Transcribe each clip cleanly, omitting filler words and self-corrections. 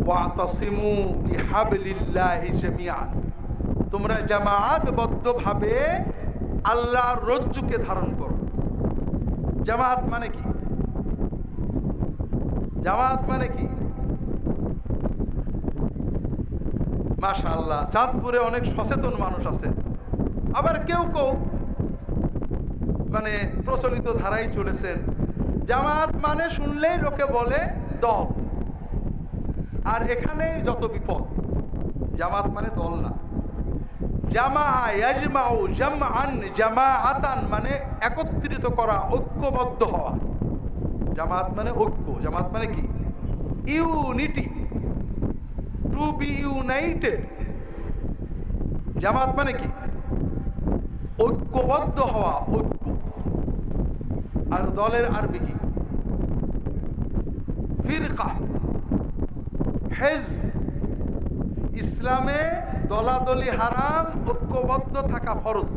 ওয়াতাসিমু বিহাবলিল্লাহি জামিআন, তোমরা জামাআতবদ্ধভাবে আল্লাহর রজ্জুকে ধারণ করো। জামাত মানে কি? জামাত মানে কি? মাশাআল্লাহ, চাঁদপুরে অনেক সচেতন মানুষ আছে, আবার কেউ কেউ মানে প্রচলিত ধারাই চলেছেন। জামাত মানে শুনলেই লোকে বলে দল, আর এখানেই যত বিপদ। জামাত মানে দল না। জামা ইয়াজমাউ জামআন জামাআতান মানে একত্রিত করা, ঐক্যবদ্ধ হওয়া। জামাত মানে ঐক্য। জামাত মানে কি? Unity, to be united. জামাত মানে কি? ঐক্যবদ্ধ হওয়া, ঐক্য। আর দলের আরবি কি? ফিরকা, হিজব। ইসলামে দলাদলি হারাম, ঐক্যবদ্ধ থাকা ফরজ।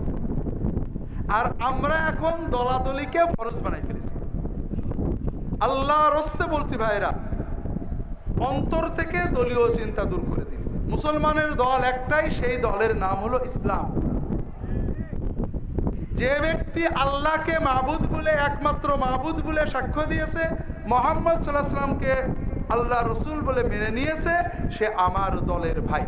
আর আমরা এখন দলাদলিকে ফরজ বানাই ফেলেছি। আল্লাহর রাস্তে বলছি ভাইরা, অন্তর থেকে দলীয় চিন্তা দূর করে দিন। মুসলমানের দল একটাই, সেই দলের নাম হলো ইসলাম। যে ব্যক্তি আল্লাহকে মাবুদ বলে, একমাত্র মাবুদ বলে সাক্ষ্য দিয়েছে, মুহাম্মদ সাল্লাল্লাহু আলাইহি ওয়াসাল্লামকে আল্লাহ রসুল বলে মেনে নিয়েছে, সে আমার দলের ভাই।